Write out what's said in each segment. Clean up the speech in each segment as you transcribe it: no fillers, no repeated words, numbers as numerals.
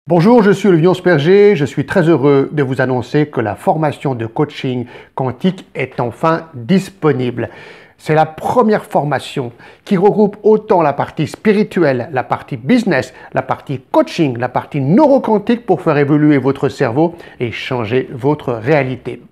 Bonjour, je suis Olivier Asperger, je suis très heureux de vous annoncer que la formation de coaching quantique est enfin disponible. C'est la première formation qui regroupe autant la partie spirituelle, la partie business, la partie coaching, la partie neuroquantique pour faire évoluer votre cerveau et changer votre réalité.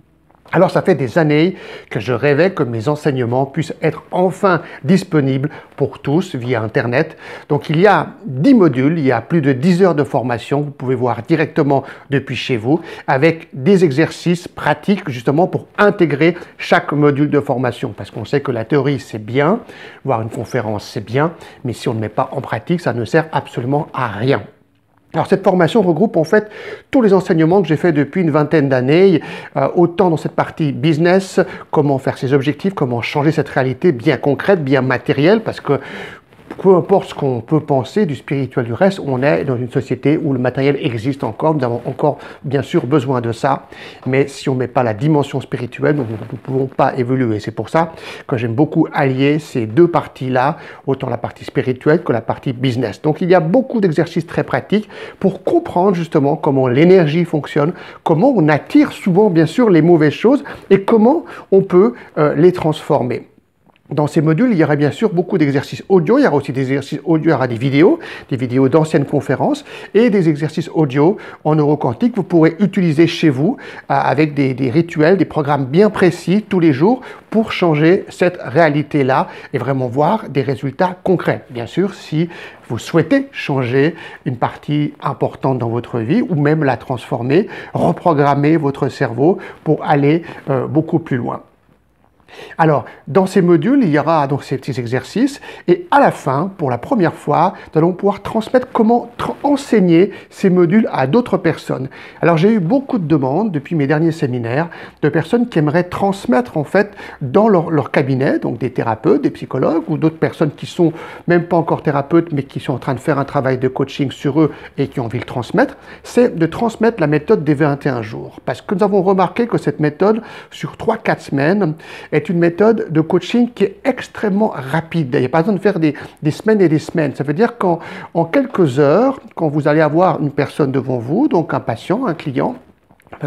Alors ça fait des années que je rêvais que mes enseignements puissent être enfin disponibles pour tous via Internet. Donc il y a 10 modules, il y a plus de 10 heures de formation, vous pouvez voir directement depuis chez vous, avec des exercices pratiques justement pour intégrer chaque module de formation. Parce qu'on sait que la théorie c'est bien, voir une conférence c'est bien, mais si on ne met pas en pratique, ça ne sert absolument à rien. Alors cette formation regroupe en fait tous les enseignements que j'ai fait depuis une vingtaine d'années, autant dans cette partie business, comment faire ses objectifs, comment changer cette réalité bien concrète, bien matérielle, parce que peu importe ce qu'on peut penser du spirituel du reste, on est dans une société où le matériel existe encore, nous avons encore bien sûr besoin de ça, mais si on ne met pas la dimension spirituelle, nous ne pouvons pas évoluer. C'est pour ça que j'aime beaucoup allier ces deux parties-là, autant la partie spirituelle que la partie business. Donc il y a beaucoup d'exercices très pratiques pour comprendre justement comment l'énergie fonctionne, comment on attire souvent bien sûr les mauvaises choses et comment on peut les transformer. Dans ces modules, il y aura bien sûr beaucoup d'exercices audio, il y aura aussi des exercices audio, il y aura des vidéos d'anciennes conférences et des exercices audio en neuroquantique que vous pourrez utiliser chez vous avec des rituels, des programmes bien précis tous les jours pour changer cette réalité-là et vraiment voir des résultats concrets. Bien sûr, si vous souhaitez changer une partie importante dans votre vie ou même la transformer, reprogrammer votre cerveau pour aller beaucoup plus loin. Alors, dans ces modules, il y aura donc ces petits exercices et à la fin, pour la première fois, nous allons pouvoir transmettre comment enseigner ces modules à d'autres personnes. Alors, j'ai eu beaucoup de demandes depuis mes derniers séminaires de personnes qui aimeraient transmettre en fait dans leur cabinet, donc des thérapeutes, des psychologues ou d'autres personnes qui sont même pas encore thérapeutes mais qui sont en train de faire un travail de coaching sur eux et qui ont envie de le transmettre, c'est de transmettre la méthode des 21 jours. Parce que nous avons remarqué que cette méthode, sur 3-4 semaines, est une méthode de coaching qui est extrêmement rapide. Il n'y a pas besoin de faire des semaines et des semaines. Ça veut dire qu'en quelques heures, quand vous allez avoir une personne devant vous, donc un patient, un client,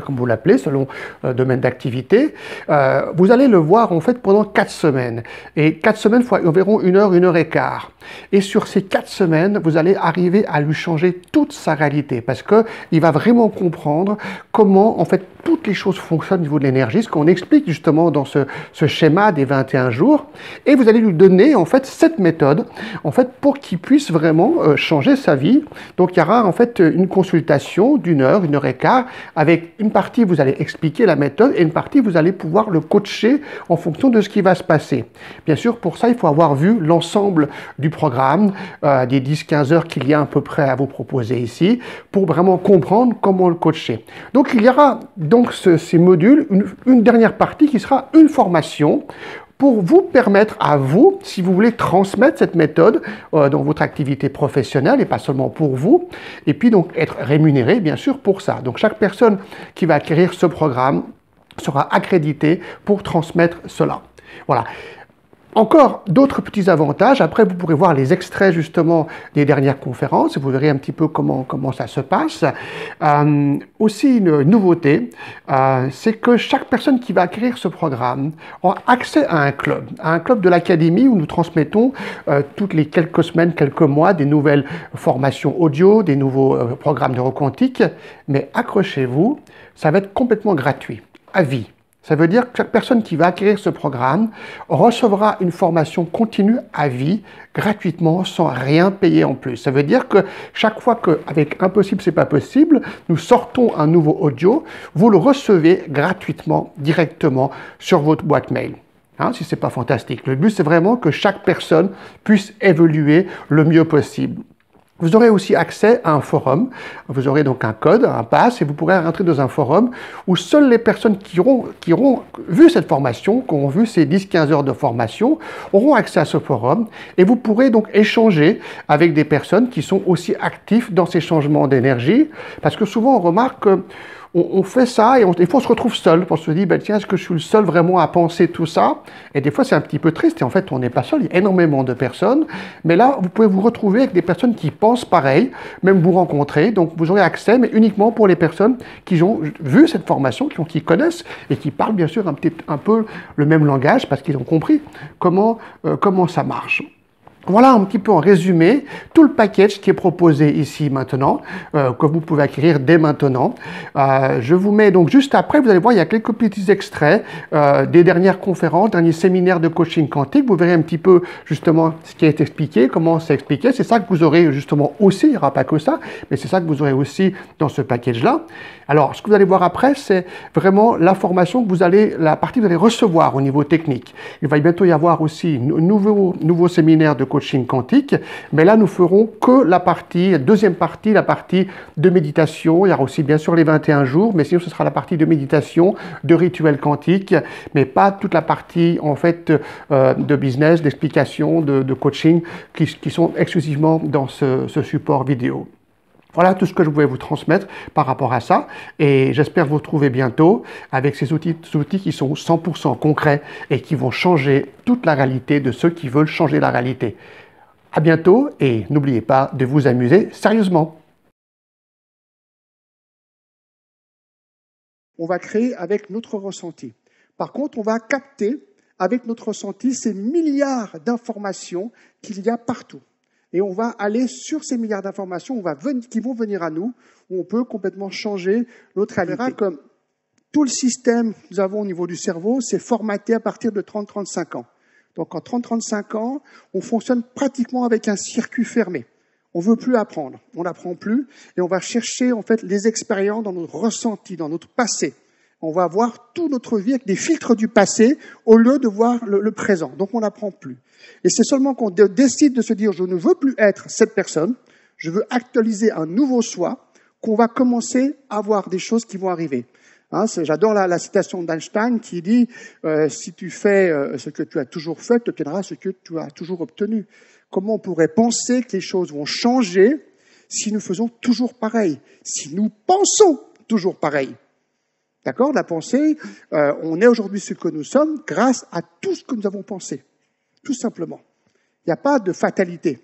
comme vous l'appelez, selon le domaine d'activité, vous allez le voir en fait pendant 4 semaines. Et 4 semaines fois environ 1 heure et quart. Et sur ces 4 semaines, vous allez arriver à lui changer toute sa réalité parce qu'il va vraiment comprendre comment en fait toutes les choses fonctionnent au niveau de l'énergie, ce qu'on explique justement dans ce schéma des 21 jours. Et vous allez lui donner en fait cette méthode en fait pour qu'il puisse vraiment changer sa vie. Donc il y aura en fait une consultation d'1 heure et quart avec une partie vous allez expliquer la méthode et une partie vous allez pouvoir le coacher en fonction de ce qui va se passer. Bien sûr, pour ça, il faut avoir vu l'ensemble du programme, des 10-15 heures qu'il y a à peu près à vous proposer ici, pour vraiment comprendre comment le coacher. Donc il y aura donc ces modules, une dernière partie qui sera une formation pour vous permettre à vous, si vous voulez transmettre cette méthode dans votre activité professionnelle et pas seulement pour vous, et puis donc être rémunéré bien sûr pour ça. Donc chaque personne qui va acquérir ce programme sera accréditée pour transmettre cela. Voilà. Encore d'autres petits avantages. Après, vous pourrez voir les extraits justement des dernières conférences. Vous verrez un petit peu comment ça se passe. Aussi une nouveauté, c'est que chaque personne qui va acquérir ce programme aura accès à un club de l'académie où nous transmettons toutes les quelques semaines, quelques mois, des nouvelles formations audio, des nouveaux programmes neuroquantiques. Mais accrochez-vous, ça va être complètement gratuit, à vie. Ça veut dire que chaque personne qui va acquérir ce programme recevra une formation continue à vie, gratuitement, sans rien payer en plus. Ça veut dire que chaque fois qu'avec Impossible, c'est pas possible, nous sortons un nouveau audio, vous le recevez gratuitement, directement sur votre boîte mail. Si c'est pas fantastique. Le but, c'est vraiment que chaque personne puisse évoluer le mieux possible. Vous aurez aussi accès à un forum, vous aurez donc un code, un pass, et vous pourrez rentrer dans un forum où seules les personnes qui auront vu cette formation, qui auront vu ces 10-15 heures de formation, auront accès à ce forum, et vous pourrez donc échanger avec des personnes qui sont aussi actives dans ces changements d'énergie, parce que souvent on remarque que on fait ça et des fois on se retrouve seul. On se dit, ben, tiens, est-ce que je suis le seul vraiment à penser tout ça? Et des fois c'est un petit peu triste et en fait on n'est pas seul, il y a énormément de personnes. Mais là, vous pouvez vous retrouver avec des personnes qui pensent pareil, même vous rencontrer. Donc vous aurez accès, mais uniquement pour les personnes qui ont vu cette formation, qui connaissent et qui parlent bien sûr un peu le même langage parce qu'ils ont compris comment ça marche. Voilà un petit peu en résumé tout le package qui est proposé ici maintenant, que vous pouvez acquérir dès maintenant. Je vous mets donc juste après, vous allez voir, il y a quelques petits extraits des dernières conférences, derniers séminaires de coaching quantique. Vous verrez un petit peu justement ce qui est expliqué, comment c'est expliqué. C'est ça que vous aurez justement aussi, il n'y aura pas que ça, mais c'est ça que vous aurez aussi dans ce package-là. Alors, ce que vous allez voir après, c'est vraiment la formation que la partie que vous allez recevoir au niveau technique. Il va bientôt y avoir aussi un nouveau séminaire de coaching quantique, mais là, nous ferons que la deuxième partie, la partie de méditation. Il y aura aussi, bien sûr, les 21 jours, mais sinon, ce sera la partie de méditation, de rituel quantique, mais pas toute la partie, en fait, de business, d'explication, de coaching, qui sont exclusivement dans ce support vidéo. Voilà tout ce que je voulais vous transmettre par rapport à ça et j'espère vous retrouver bientôt avec ces outils qui sont 100% concrets et qui vont changer toute la réalité de ceux qui veulent changer la réalité. À bientôt et n'oubliez pas de vous amuser sérieusement. On va créer avec notre ressenti. Par contre, on va capter avec notre ressenti ces milliards d'informations qu'il y a partout. Et on va aller sur ces milliards d'informations qui vont venir à nous, où on peut complètement changer notre réalité. Comme tout le système que nous avons au niveau du cerveau, c'est formaté à partir de 30-35 ans. Donc en 30-35 ans, on fonctionne pratiquement avec un circuit fermé. On ne veut plus apprendre, on n'apprend plus, et on va chercher en fait les expériences dans notre ressenti, dans notre passé. On va voir toute notre vie avec des filtres du passé au lieu de voir le présent. Donc on n'apprend plus. Et c'est seulement qu'on décide de se dire je ne veux plus être cette personne, je veux actualiser un nouveau soi, qu'on va commencer à voir des choses qui vont arriver. Hein, j'adore la citation d'Einstein qui dit si tu fais ce que tu as toujours fait, tu obtiendras ce que tu as toujours obtenu. Comment on pourrait penser que les choses vont changer si nous faisons toujours pareil, si nous pensons toujours pareil? D'accord? La pensée, on est aujourd'hui ce que nous sommes grâce à tout ce que nous avons pensé. Tout simplement. Il n'y a pas de fatalité.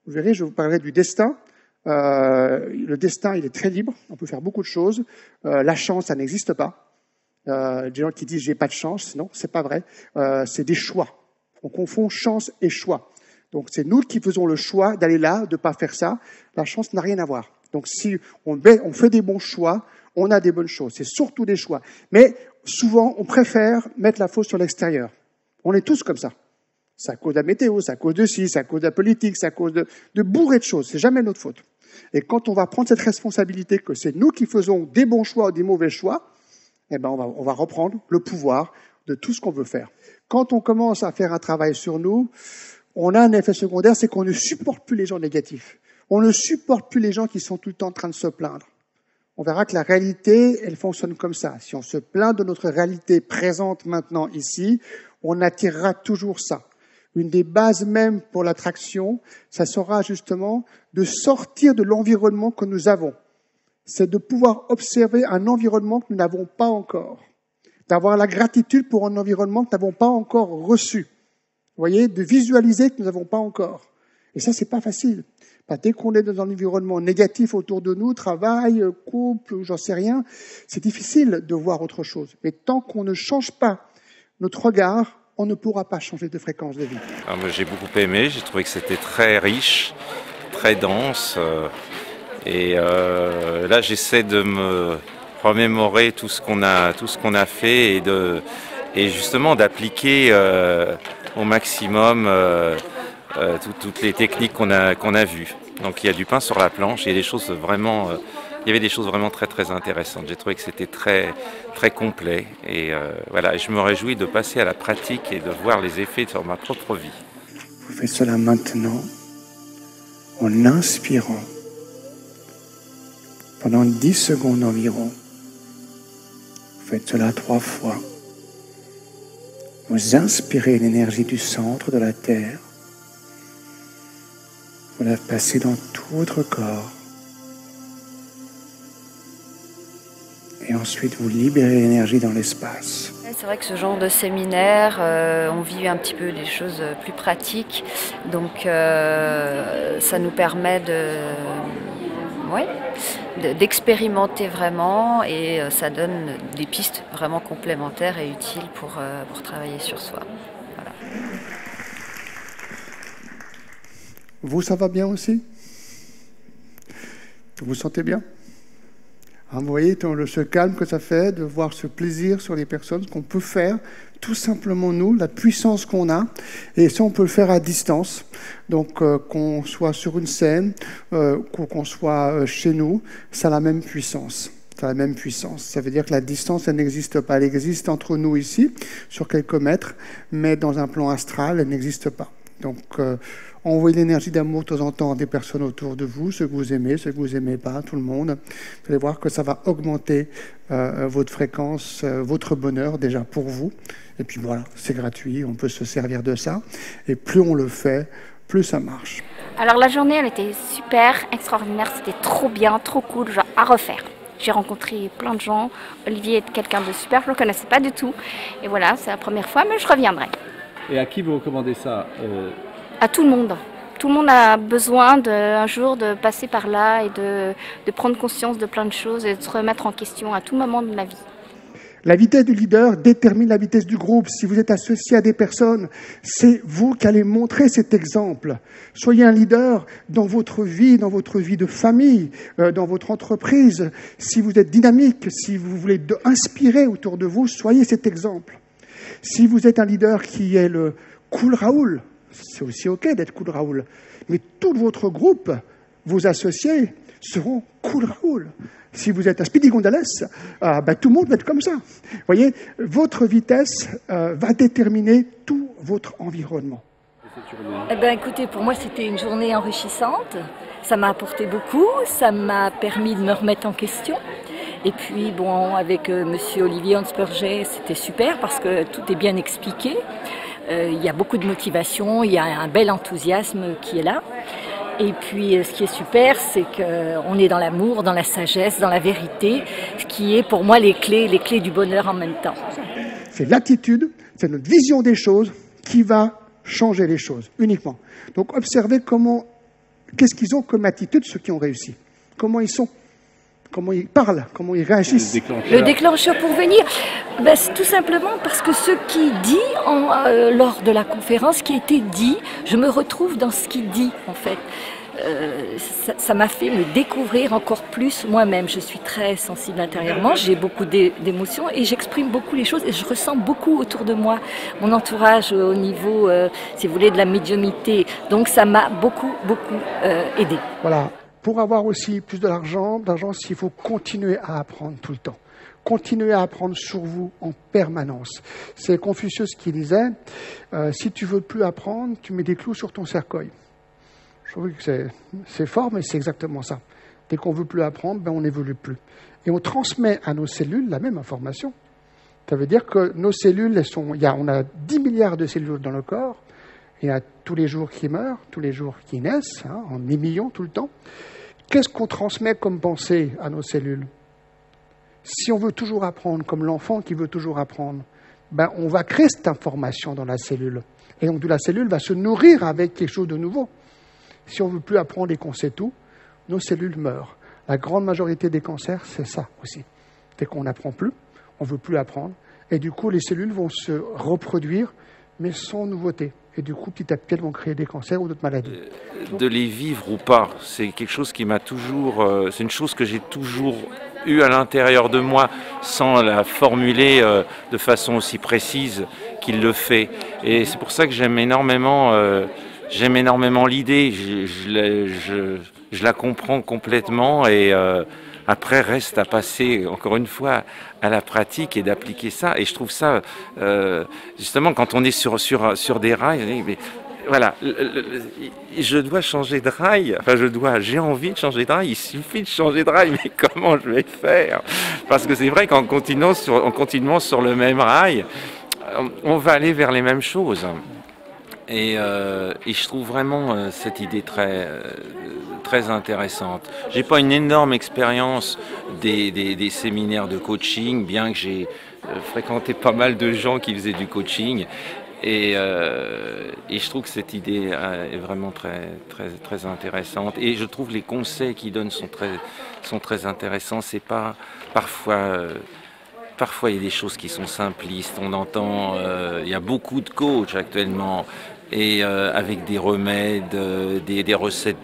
Vous verrez, je vous parlerai du destin. Le destin, il est très libre. On peut faire beaucoup de choses. La chance, ça n'existe pas. Des gens qui disent j'ai pas de chance. Non, c'est pas vrai. C'est des choix. On confond chance et choix. Donc c'est nous qui faisons le choix d'aller là, de pas faire ça. La chance n'a rien à voir. Donc si on fait des bons choix, on a des bonnes choses. C'est surtout des choix. Mais souvent, on préfère mettre la faute sur l'extérieur. On est tous comme ça. C'est à cause de la météo, c'est à cause de ci, c'est à cause de la politique, c'est à cause de bourrées de choses. C'est jamais notre faute. Et quand on va prendre cette responsabilité que c'est nous qui faisons des bons choix ou des mauvais choix, eh ben on va reprendre le pouvoir de tout ce qu'on veut faire. Quand on commence à faire un travail sur nous, on a un effet secondaire, c'est qu'on ne supporte plus les gens négatifs. On ne supporte plus les gens qui sont tout le temps en train de se plaindre. On verra que la réalité, elle fonctionne comme ça. Si on se plaint de notre réalité présente maintenant ici, on attirera toujours ça. Une des bases même pour l'attraction, ça sera justement de sortir de l'environnement que nous avons. C'est de pouvoir observer un environnement que nous n'avons pas encore. D'avoir la gratitude pour un environnement que nous n'avons pas encore reçu. Vous voyez, de visualiser que nous n'avons pas encore. Et ça, c'est pas facile. Dès qu'on est dans un environnement négatif autour de nous, travail, couple, j'en sais rien, c'est difficile de voir autre chose. Mais tant qu'on ne change pas notre regard, on ne pourra pas changer de fréquence de vie. Alors, j'ai beaucoup aimé, j'ai trouvé que c'était très riche, très dense. Là, j'essaie de me remémorer tout ce qu'on a fait et justement d'appliquer au maximum toutes les techniques qu'on a vues. Donc il y a du pain sur la planche, il y a des choses vraiment, il y avait des choses vraiment très très intéressantes. J'ai trouvé que c'était très très complet et voilà, je me réjouis de passer à la pratique et de voir les effets sur ma propre vie. Vous faites cela maintenant en inspirant pendant 10 secondes environ. Vous faites cela 3 fois. Vous inspirez l'énergie du centre de la Terre. Vous la passez dans tout votre corps. Et ensuite vous libérez l'énergie dans l'espace. C'est vrai que ce genre de séminaire, on vit un petit peu des choses plus pratiques, donc ça nous permet d'expérimenter vraiment et ça donne des pistes vraiment complémentaires et utiles pour travailler sur soi. Voilà. Vous, ça va bien aussi? Vous vous sentez bien? Vous voyez ce calme que ça fait de voir ce plaisir sur les personnes, ce qu'on peut faire, tout simplement nous, la puissance qu'on a, et ça on peut le faire à distance. Donc qu'on soit sur une scène, qu'on soit chez nous, ça a la même puissance. Ça a la même puissance. Ça veut dire que la distance, elle n'existe pas. Elle existe entre nous ici, sur quelques mètres, mais dans un plan astral, elle n'existe pas. Donc, envoyez l'énergie d'amour de temps en temps à des personnes autour de vous, ceux que vous aimez, ceux que vous n'aimez pas, tout le monde. Vous allez voir que ça va augmenter votre fréquence, votre bonheur déjà pour vous. Et puis voilà, c'est gratuit, on peut se servir de ça. Et plus on le fait, plus ça marche. Alors la journée, elle était super, extraordinaire, c'était trop bien, trop cool, genre à refaire. J'ai rencontré plein de gens. Olivier est quelqu'un de super, je ne le connaissais pas du tout. Et voilà, c'est la première fois, mais je reviendrai. Et à qui vous recommandez ça? À tout le monde. Tout le monde a besoin un jour de passer par là et de prendre conscience de plein de choses et de se remettre en question à tout moment de la vie. La vitesse du leader détermine la vitesse du groupe. Si vous êtes associé à des personnes, c'est vous qui allez montrer cet exemple. Soyez un leader dans votre vie de famille, dans votre entreprise. Si vous êtes dynamique, si vous voulez inspirer autour de vous, soyez cet exemple. Si vous êtes un leader qui est le cool Raoul, c'est aussi OK d'être cool Raoul, mais tout votre groupe, vos associés, seront cool Raoul. Si vous êtes un Speedy Gonzales, tout le monde va être comme ça. Vous voyez, votre vitesse va déterminer tout votre environnement. Eh bien, écoutez, pour moi, c'était une journée enrichissante. Ça m'a apporté beaucoup, ça m'a permis de me remettre en question. Et puis, bon, avec monsieur Olivier Hansperger, c'était super parce que tout est bien expliqué. Il y a beaucoup de motivation, il y a un bel enthousiasme qui est là. Et puis, ce qui est super, c'est qu'on est dans l'amour, dans la sagesse, dans la vérité, ce qui est pour moi les clés du bonheur en même temps. C'est l'attitude, c'est notre vision des choses qui va changer les choses, uniquement. Donc, observez qu'est-ce qu'ils ont comme attitude, ceux qui ont réussi. Comment ils sont, comment ils parlent, comment ils réagissent. Le déclencheur pour venir, c'est tout simplement parce que ce qui dit lors de la conférence, qui a été dit, je me retrouve dans ce qu'il dit en fait. Ça m'a fait me découvrir encore plus moi-même. Je suis très sensible intérieurement, j'ai beaucoup d'émotions et j'exprime beaucoup les choses et je ressens beaucoup autour de moi, mon entourage au niveau, si vous voulez, de la médiumnité. Donc ça m'a beaucoup aidé. Voilà. Pour avoir aussi plus d'argent, il faut continuer à apprendre tout le temps. Continuez à apprendre sur vous en permanence. C'est Confucius qui disait si tu veux plus apprendre, tu mets des clous sur ton cercueil. Je trouve que c'est fort, mais c'est exactement ça. Dès qu'on veut plus apprendre, on n'évolue plus. Et on transmet à nos cellules la même information. Ça veut dire que nos cellules, on a 10 milliards de cellules dans le corps. Il y a tous les jours qui meurent, tous les jours qui naissent, en des millions tout le temps. Qu'est-ce qu'on transmet comme pensée à nos cellules? Si on veut toujours apprendre, comme l'enfant qui veut toujours apprendre, on va créer cette information dans la cellule. Et donc la cellule va se nourrir avec quelque chose de nouveau. Si on ne veut plus apprendre et qu'on sait tout, nos cellules meurent. La grande majorité des cancers, c'est ça aussi. Dès qu'on n'apprend plus, on ne veut plus apprendre. Et du coup, les cellules vont se reproduire, mais sans nouveauté. Et du coup, petit à petit, elles vont créer des cancers ou d'autres maladies. De les vivre ou pas, c'est quelque chose qui m'a toujours... c'est une chose que j'ai toujours eue à l'intérieur de moi, sans la formuler de façon aussi précise qu'il le fait. Et c'est pour ça que j'aime énormément l'idée. Je la comprends complètement et... Après, reste à passer, encore une fois, à la pratique et d'appliquer ça. Et je trouve ça, justement, quand on est sur des rails, mais voilà, je dois changer de rail. Enfin, j'ai envie de changer de rail. Il suffit de changer de rail, mais comment je vais faire? Parce que c'est vrai qu'en continuant sur le même rail, on va aller vers les mêmes choses. Et je trouve vraiment cette idée très très intéressantes. J'ai pas une énorme expérience des séminaires de coaching, bien que j'ai fréquenté pas mal de gens qui faisaient du coaching. Et je trouve que cette idée est vraiment très intéressante. Et je trouve les conseils qu'ils donnent sont très intéressants. C'est pas parfois il y a des choses qui sont simplistes. On entend, il y a beaucoup de coachs actuellement et avec des remèdes, des recettes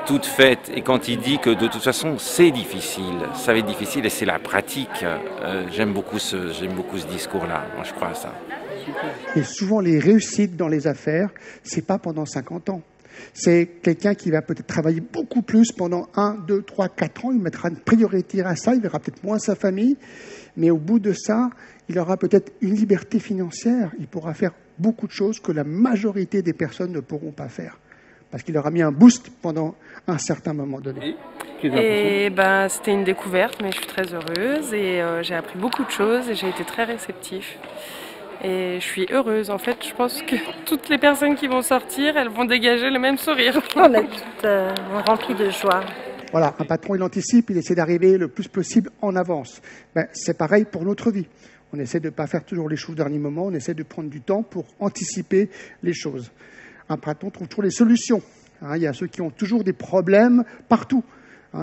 toutes faites. Et quand il dit que de toute façon c'est difficile, ça va être difficile et c'est la pratique. J'aime beaucoup ce discours-là. Moi, je crois à ça. Et souvent, les réussites dans les affaires, c'est pas pendant 50 ans. C'est quelqu'un qui va peut-être travailler beaucoup plus pendant 1, 2, 3, 4 ans. Il mettra une priorité à ça, il verra peut-être moins sa famille. Mais au bout de ça, il aura peut-être une liberté financière. Il pourra faire beaucoup de choses que la majorité des personnes ne pourront pas faire. Parce qu'il aura mis un boost pendant un certain moment donné. Et c'était une découverte, mais je suis très heureuse et j'ai appris beaucoup de choses et j'ai été très réceptif. Et je suis heureuse. En fait, je pense que toutes les personnes qui vont sortir, elles vont dégager le même sourire. On est toutes remplies de joie. Voilà, un patron, il anticipe, il essaie d'arriver le plus possible en avance. C'est pareil pour notre vie. On essaie de ne pas faire toujours les choses au dernier moment, on essaie de prendre du temps pour anticiper les choses. Un patron trouve toujours les solutions. Il y a ceux qui ont toujours des problèmes partout.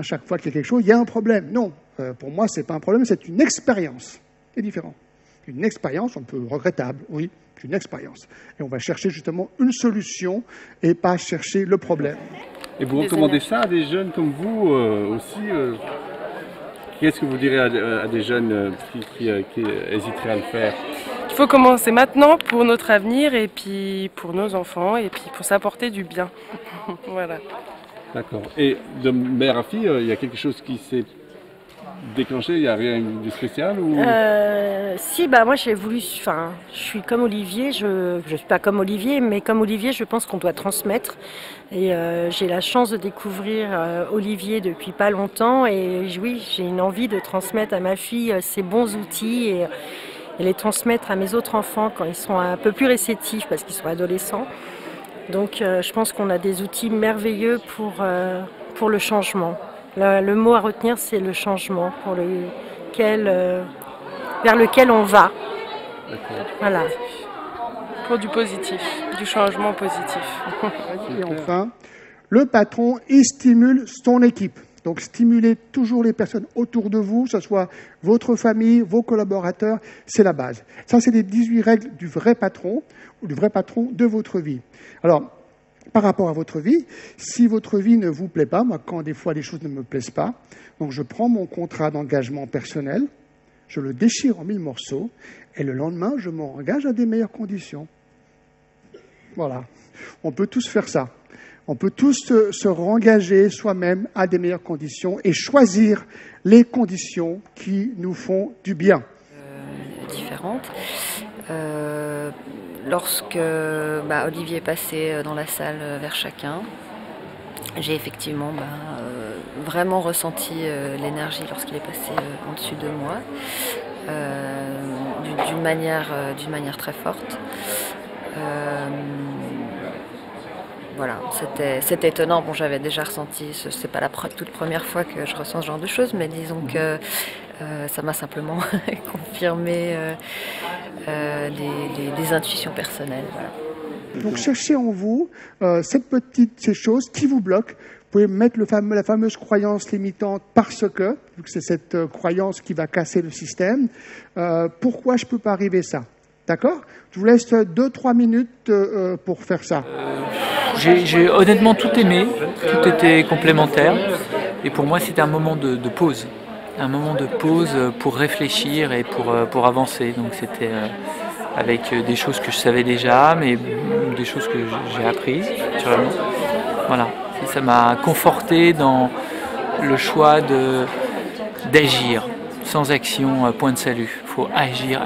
Chaque fois qu'il y a quelque chose, il y a un problème. Non, pour moi, ce n'est pas un problème, c'est une expérience. C'est différent. Une expérience, un peu regrettable, oui, une expérience. Et on va chercher justement une solution et pas chercher le problème. Et vous recommandez ça à des jeunes comme vous aussi Qu'est-ce que vous direz à des jeunes qui hésiteraient à le faire? Il faut commencer maintenant pour notre avenir et puis pour nos enfants et puis pour s'apporter du bien. Voilà. D'accord. Et de mère à fille, il y a quelque chose qui s'est déclenché, il n'y a rien de spécial ou... Si, moi j'ai voulu, je suis comme Olivier, je suis pas comme Olivier, mais comme Olivier, je pense qu'on doit transmettre. Et j'ai la chance de découvrir Olivier depuis pas longtemps et oui, j'ai une envie de transmettre à ma fille ces bons outils et les transmettre à mes autres enfants quand ils sont un peu plus réceptifs parce qu'ils sont adolescents. Donc je pense qu'on a des outils merveilleux pour le changement. Le mot à retenir, c'est le changement vers lequel on va. Voilà. Pour du positif, du changement positif. Et enfin, le patron, il stimule son équipe. Donc stimuler toujours les personnes autour de vous, que ce soit votre famille, vos collaborateurs, c'est la base. Ça, c'est les 18 règles du vrai patron ou du vrai patron de votre vie. Alors, par rapport à votre vie, si votre vie ne vous plaît pas, moi, quand des fois les choses ne me plaisent pas, donc je prends mon contrat d'engagement personnel, je le déchire en 1000 morceaux, et le lendemain, je m'engage à des meilleures conditions. Voilà. On peut tous faire ça. On peut tous se rengager soi-même à des meilleures conditions et choisir les conditions qui nous font du bien. Différentes. Lorsque Olivier est passé dans la salle vers chacun, j'ai effectivement vraiment ressenti l'énergie lorsqu'il est passé en dessus de moi, d'une manière très forte. Voilà, c'était étonnant. Bon, j'avais déjà ressenti, c'est pas la toute première fois que je ressens ce genre de choses, mais disons que ça m'a simplement confirmé des intuitions personnelles. Voilà. Donc cherchez en vous ces choses qui vous bloquent. Vous pouvez mettre la fameuse croyance limitante parce que, vu que c'est cette croyance qui va casser le système, pourquoi je ne peux pas arriver à ça? D'accord? Je vous laisse 2-3 minutes pour faire ça. J'ai honnêtement tout aimé, tout était complémentaire. Et pour moi, c'était un moment de pause. Un moment de pause pour réfléchir et pour avancer. Donc c'était avec des choses que je savais déjà, mais des choses que j'ai apprises, naturellement. Voilà. Et ça m'a conforté dans le choix d'agir. Sans action, point de salut. Il faut agir.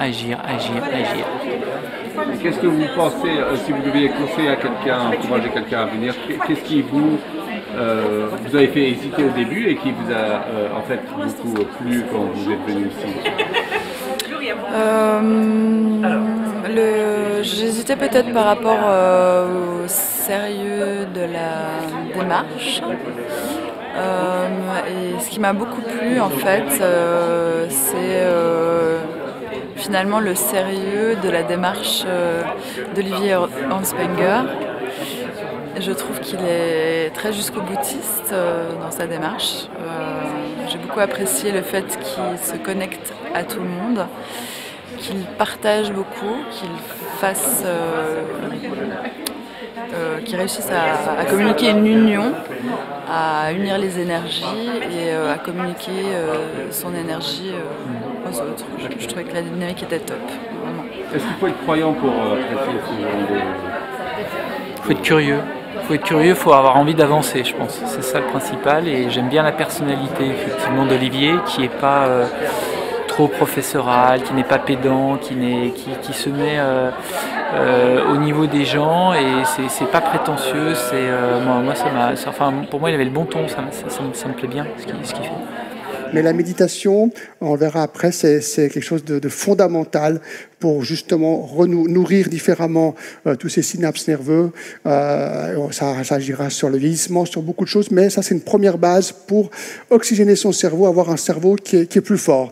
Qu'est-ce que vous pensez, si vous deviez conseiller à quelqu'un, encourager quelqu'un à venir, qu'est-ce qui vous avez fait hésiter au début et qui vous a en fait beaucoup plu quand vous êtes venu ici? J'hésitais peut-être par rapport au sérieux de la démarche. Et ce qui m'a beaucoup plu en fait, c'est finalement le sérieux de la démarche d'Olivier Hornspenger. Je trouve qu'il est très jusqu'au boutiste dans sa démarche. J'ai beaucoup apprécié le fait qu'il se connecte à tout le monde, qu'il partage beaucoup, qu'il réussisse à communiquer une union, à unir les énergies et à communiquer son énergie aux autres. Je trouvais que la dynamique était top, vraiment. Est-ce qu'il faut être croyant pour apprécier ce genre de... Il faut être curieux. Il faut être curieux, il faut avoir envie d'avancer, je pense. C'est ça le principal. Et j'aime bien la personnalité effectivement d'Olivier, qui n'est pas trop professoral, qui n'est pas pédant, qui se met au niveau des gens, et c'est pas prétentieux. Pour moi, il avait le bon ton. Ça me plaît bien ce qu'il fait. Mais la méditation, on verra après, c'est quelque chose de fondamental pour justement nourrir différemment tous ces synapses nerveux. Ça agira sur le vieillissement, sur beaucoup de choses, mais ça c'est une première base pour oxygéner son cerveau, avoir un cerveau qui est plus fort.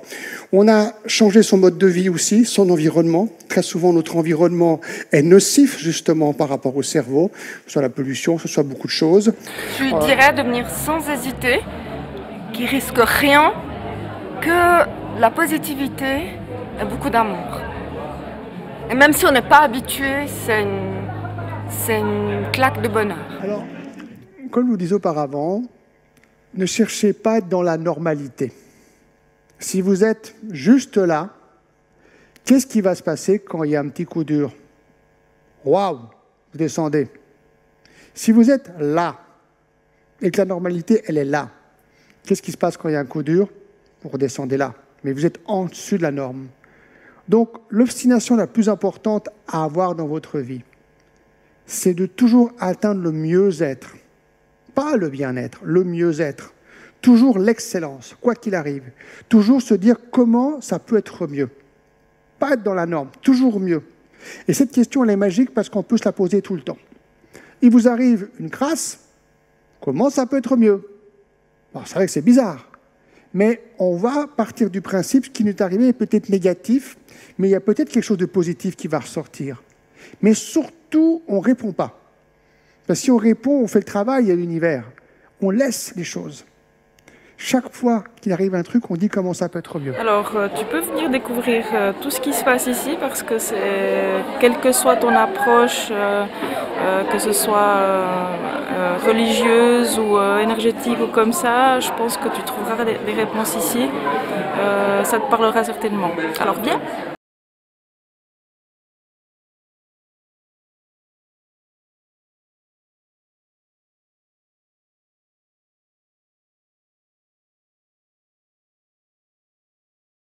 On a changé son mode de vie aussi, son environnement. Très souvent, notre environnement est nocif justement par rapport au cerveau, que ce soit la pollution, que ce soit beaucoup de choses. Je lui dirais de venir sans hésiter, qui risque rien que la positivité et beaucoup d'amour. Et même si on n'est pas habitué, c'est une claque de bonheur. Alors, comme je vous disais auparavant, ne cherchez pas à être dans la normalité. Si vous êtes juste là, qu'est-ce qui va se passer quand il y a un petit coup dur? Waouh, vous descendez. Si vous êtes là, et que la normalité, elle est là, qu'est-ce qui se passe quand il y a un coup dur? Vous redescendez là, mais vous êtes en dessus de la norme. Donc, l'obstination la plus importante à avoir dans votre vie, c'est de toujours atteindre le mieux-être. Pas le bien-être, le mieux-être. Toujours l'excellence, quoi qu'il arrive. Toujours se dire comment ça peut être mieux. Pas être dans la norme, toujours mieux. Et cette question, elle est magique parce qu'on peut se la poser tout le temps. Il vous arrive une crasse, comment ça peut être mieux? Bon, c'est vrai que c'est bizarre, mais on va partir du principe que ce qui nous est arrivé est peut-être négatif, mais il y a peut-être quelque chose de positif qui va ressortir. Mais surtout, on ne répond pas. Parce que si on répond, on fait le travail à l'univers. On laisse les choses. Chaque fois qu'il arrive un truc, on dit comment ça peut être mieux. Alors, tu peux venir découvrir tout ce qui se passe ici, parce que quelle que soit ton approche, que ce soit religieuse ou énergétique ou comme ça, je pense que tu trouveras des réponses ici. Ça te parlera certainement. Alors viens!